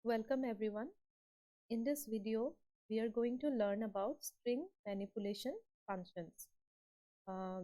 Welcome everyone. In this video, we are going to learn about string manipulation functions.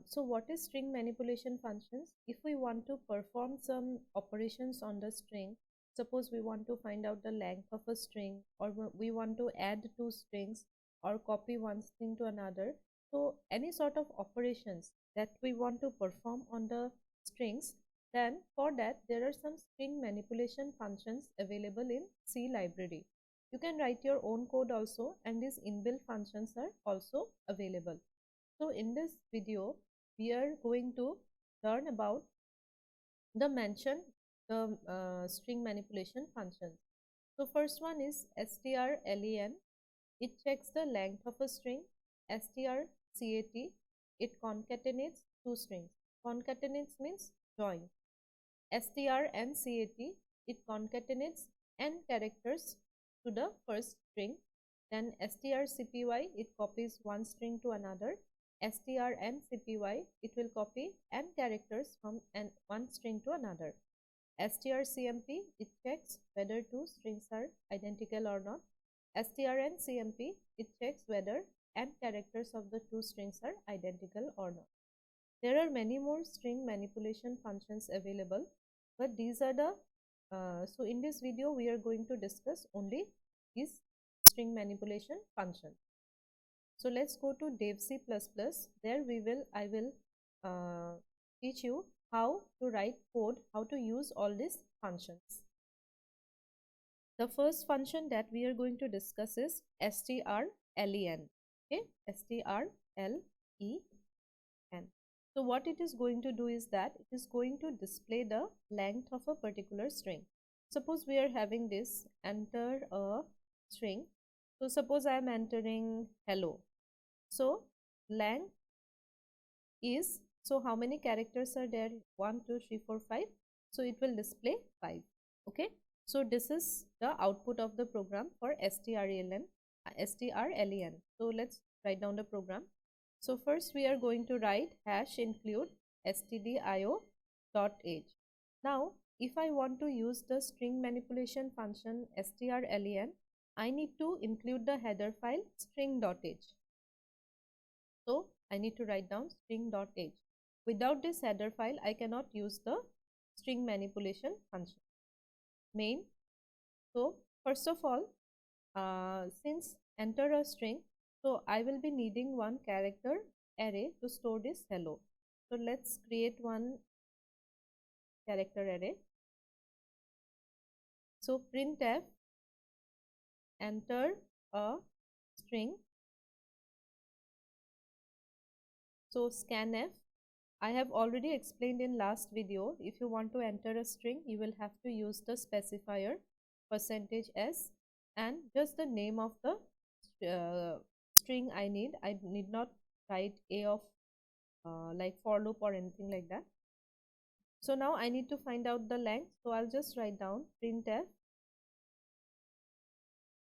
So what is string manipulation functions? If we want to perform some operations on the string, suppose we want to find out the length of a string, or we want to add two strings or copy one string to another. So any sort of operations that we want to perform on the strings, then for that there are some string manipulation functions available in C library. You can write your own code also, and these inbuilt functions are also available. So in this video, we are going to learn about the string manipulation functions. So first one is strlen. It checks the length of a string. strcat, it concatenates two strings. Concatenates means join. strncat, it concatenates n characters to the first string. Then strcpy, it copies one string to another. strncpy, it will copy n characters from one string to another. strcmp, it checks whether two strings are identical or not. strncmp, it checks whether n characters of the two strings are identical or not. There are many more string manipulation functions available, but these are the so in this video we are going to discuss only these string manipulation functions. So let's go to dev C++. There I will teach you how to write code, how to use all these functions. The first function that we are going to discuss is strlen. Okay, strlen. So what it is going to do is that it is going to display the length of a particular string. Suppose we are having this enter a string. So suppose I am entering hello. So length is, so how many characters are there? 1, 2, 3, 4, 5. So it will display 5. Okay. So this is the output of the program for strlen. So let's write down the program. So first we are going to write hash include stdio.h. Now if I want to use the string manipulation function strlen, I need to include the header file string.h. So I need to write down string.h. Without this header file, I cannot use the string manipulation function. Main. So first of all, since enter a string, so I will be needing one character array to store this hello. So let's create one character array. So printf enter a string. So scanf, I have already explained in last video, if you want to enter a string, you will have to use the specifier %s and just the name of the string I need. I need not write a of like for loop or anything like that. So now I need to find out the length. So I'll just write down printf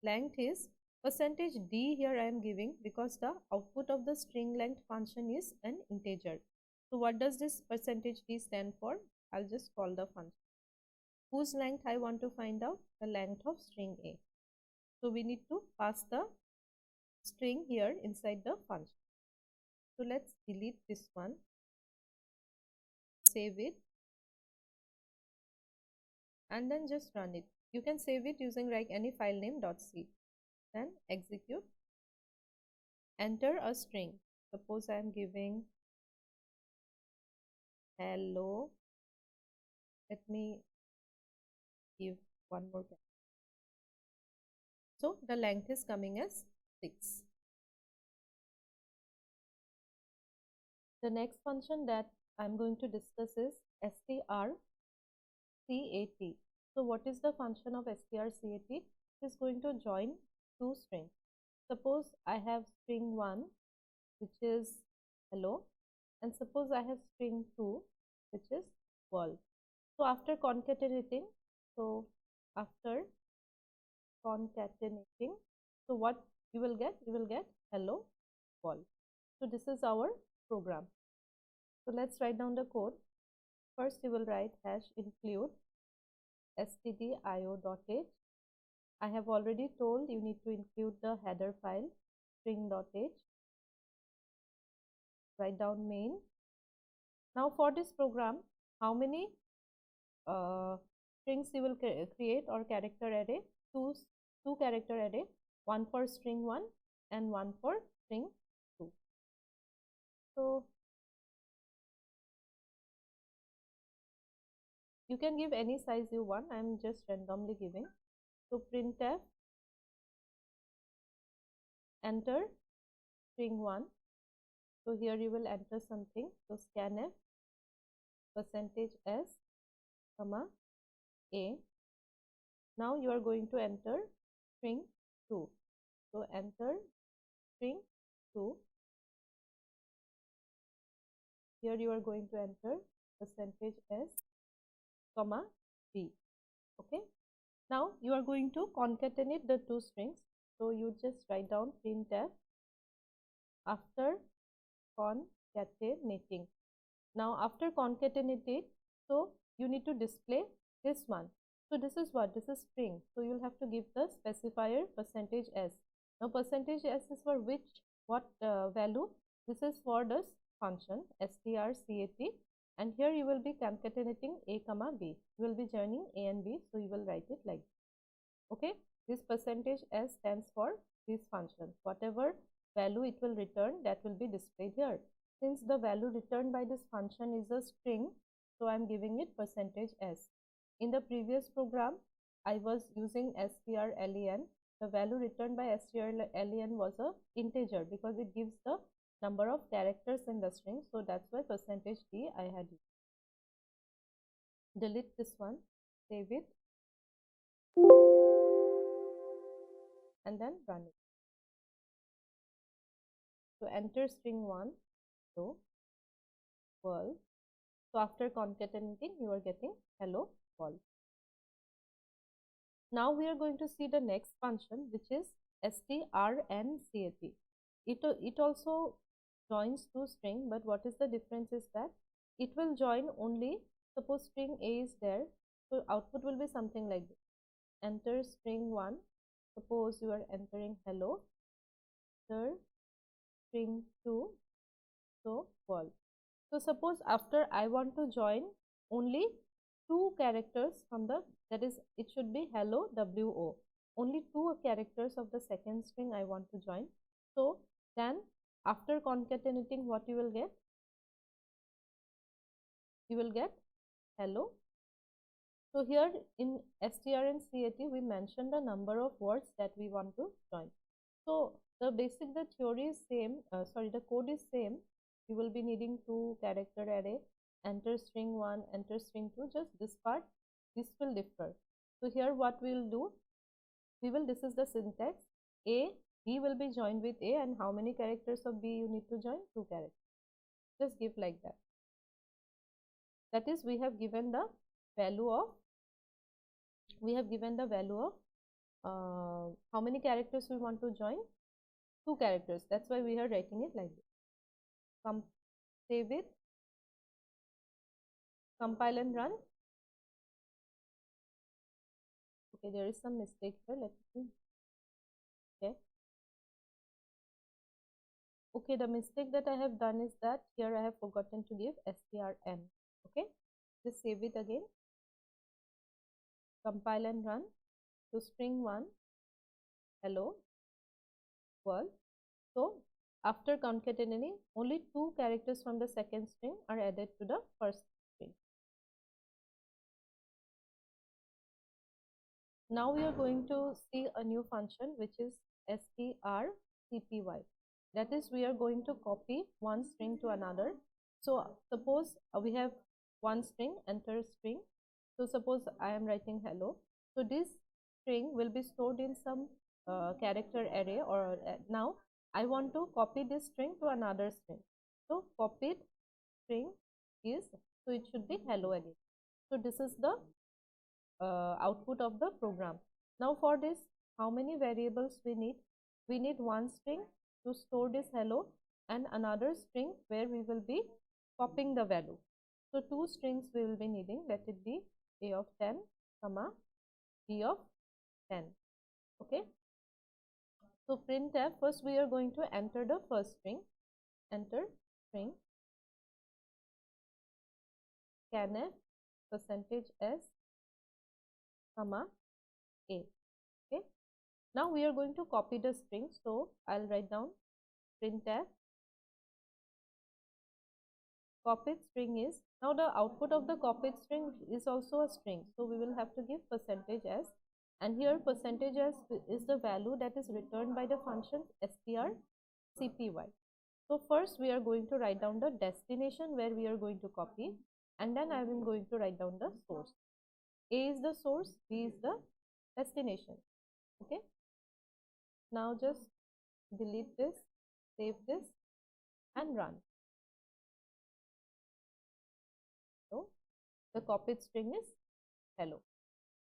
length is %d. Here I am giving because the output of the string length function is an integer. So what does this %d stand for? I'll just call the function. Whose length I want to find out? The length of string a. So we need to pass the string here inside the function. So let's delete this one, save it, and then just run it. You can save it using like any file name .c. Then execute. Enter a string. Suppose I am giving hello. Let me give one more character. So the length is coming as 6. The next function that I'm going to discuss is strcat. So what is the function of strcat? It is going to join two strings. Suppose I have string 1, which is hello, and suppose I have string 2, which is world. So after concatenating, so what you will get? You will get hello world. So this is our program. So let's write down the code. First you will write hash include stdio.h. I have already told you need to include the header file string.h, write down main. Now for this program, how many strings you will create, or character array? Two character array, one for string 1 and one for string 2. So you can give any size you want. I am just randomly giving. So printf enter string 1. So here you will enter something. So scanf %s comma a. Now you are going to enter string 2. So enter string 2. Here you are going to enter %s comma b. Okay. Now you are going to concatenate the two strings. So you just write down printf after concatenating. Now after concatenating, so you need to display this one. So this is what? This is string. So you'll have to give the specifier %s. Now %s is for what value? This is for this function strcat, and here you will be concatenating a comma b. You will be joining a and b, so you will write it like this. Okay, this %s stands for this function. Whatever value it will return, that will be displayed here. Since the value returned by this function is a string, so I am giving it %s. In the previous program, I was using strlen. The value returned by strlen was a integer because it gives the number of characters in the string. So that's why %d I had used. Delete this one, save it, and then run it. So enter string 1, so world. So after concatenating, you are getting hello world. Now we are going to see the next function, which is strncap. It also joins two string, but what is the difference is that it will join only, suppose string a is there, so output will be something like this. Enter string 1, suppose you are entering hello, enter string 2, so world. So suppose after I want to join only two characters from the, that is, it should be hello wo, only two characters of the second string I want to join. So then after concatenating, what you will get? You will get hello. So here in strncat we mentioned the number of words that we want to join. So the theory is same, the code is same. You will be needing two character array, enter string 1, enter string 2, just this part, this will differ. So here what we will do, this is the syntax, B will be joined with A, and how many characters of B you need to join? 2 characters. Just give like that. That is, we have given the value of, how many characters we want to join? 2 characters. That's why we are writing it like this. Save it, compile and run. Okay, there is some mistake here. Let me see. Okay. Okay, the mistake that I have done is that here I have forgotten to give strn. Okay, just save it again, compile and run. So string 1, hello world. So after concatenating, only 2 characters from the second string are added to the first string. Now we are going to see a new function, which is strcpy. That is, we are going to copy one string to another. So suppose we have one string, enter string. So suppose I am writing hello. So this string will be stored in some character array, or now I want to copy this string to another string. So copied string is, so it should be hello again. So this is the output of the program. Now for this, how many variables we need? We need one string to store this hello, and another string where we will be copying the value. So 2 strings we will be needing. Let it be a of 10 comma b of 10. Okay, so printf, first we are going to enter the first string, enter string scanf percentage s comma a. Okay, now we are going to copy the string, so I'll write down printf copied string is, now the output of the copied string is also a string, so we will have to give percentage s, and here percentage s is the value that is returned by the function strcpy. So first we are going to write down the destination where we are going to copy, and then I am going to write down the source. A is the source, B is the destination. Okay, now just delete this, save this and run. So the copied string is hello.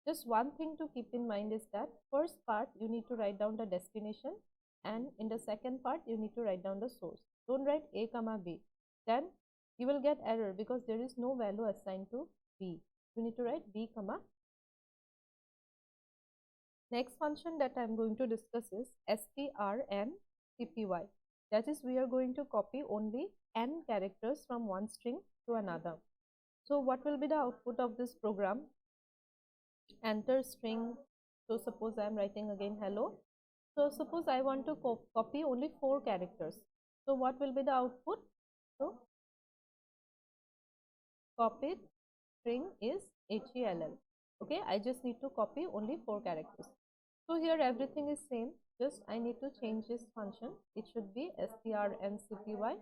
Just one thing to keep in mind is that first part you need to write down the destination, and in the second part you need to write down the source. Don't write a comma b, then you will get error because there is no value assigned to b. You need to write b comma. Next function that I am going to discuss is strncpy. That is, we are going to copy only n characters from one string to another. So what will be the output of this program? Enter string. So suppose I am writing again hello. So suppose I want to copy only 4 characters. So what will be the output? So copied string is HELL. Okay, I just need to copy only 4 characters. So here everything is same, just I need to change this function. It should be strncpy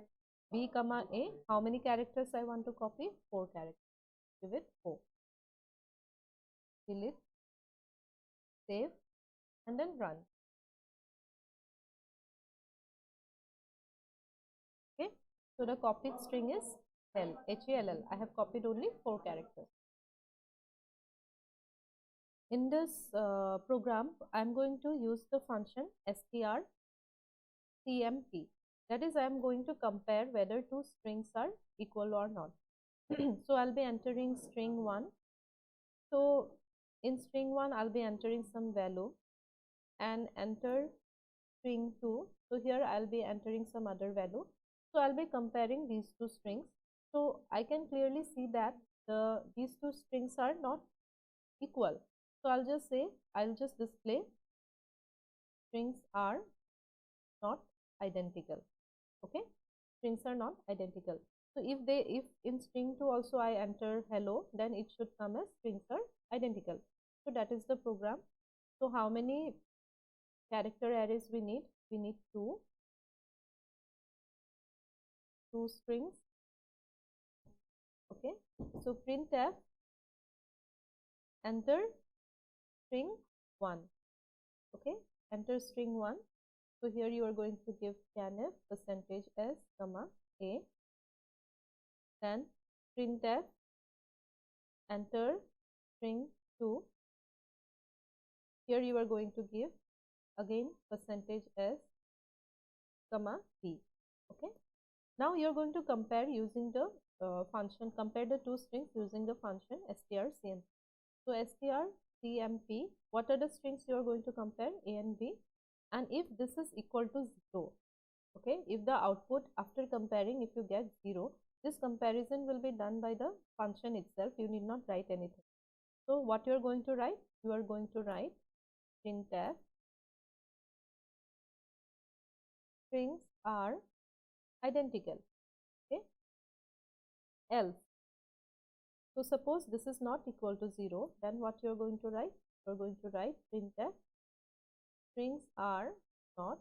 b comma a. How many characters I want to copy? 4 characters. Give it 4. Delete, save and then run. Okay, so the copied string is HELL. I have copied only 4 characters. In this program, I am going to use the function strcmp. That is, I am going to compare whether two strings are equal or not. So I'll be entering string 1. So in string 1, I'll be entering some value and enter string 2. So here I'll be entering some other value. So I'll be comparing these two strings. So I can clearly see that these two strings are not equal. So I'll just display strings are not identical. Okay, strings are not identical. So if in string 2 also I enter hello, then it should come as strings are identical. So that is the program. So how many character arrays we need? We need two strings. Okay, so printf enter string 1. Okay, enter string 1. So here you are going to give scanf percentage s comma a, then printf enter string 2. Here you are going to give again percentage s comma b. Okay, now you are going to compare using the function, compare the two strings using the function strcmp. So strcmp, what are the strings you are going to compare? A and b, and if this is equal to 0, okay, if the output after comparing, if you get 0, this comparison will be done by the function itself. You need not write anything. So what you are going to write? You are going to write printf strings are identical. Okay, else, so suppose this is not equal to 0, then what you are going to write? You are going to write printf strings are not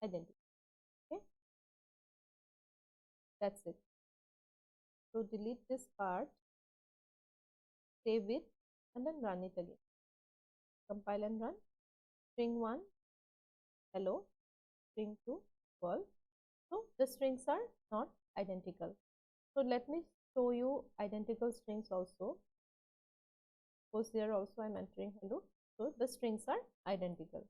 identical. Okay, that's it. So delete this part, save it and then run it again. Compile and run. String 1 hello, string 2 world. So the strings are not identical. So let me show you identical strings also. Suppose here also I am entering hello. So the strings are identical.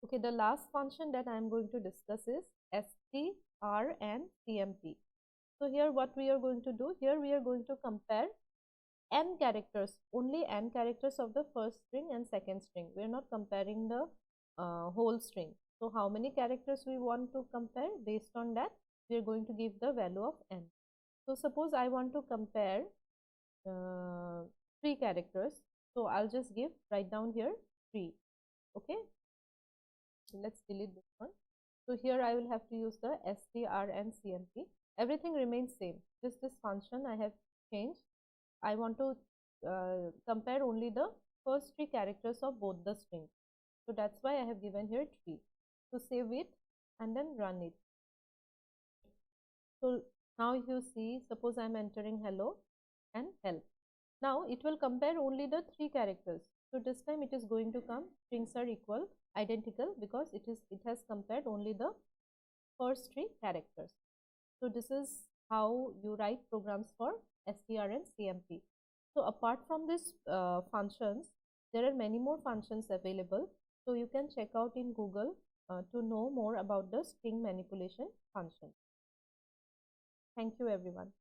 Okay, the last function that I am going to discuss is strncmp. So here what we are going to do? Here we are going to compare n characters, only n characters of the first string and second string. We are not comparing the whole string. So how many characters we want to compare, based on that we are going to give the value of n. So suppose I want to compare 3 characters, so I'll just write down here 3. Okay, let's delete this one. So here I will have to use the strncmp. Everything remains same, just this function I have changed. I want to compare only the first 3 characters of both the strings. So that's why I have given here 3. So save it and then run it. So now you see, suppose I am entering hello and help. Now it will compare only the 3 characters. So this time it is going to come strings are equal, identical, because it has compared only the first 3 characters. So this is how you write programs for strncmp. So apart from these functions, there are many more functions available. So you can check out in Google to know more about the string manipulation function. Thank you everyone.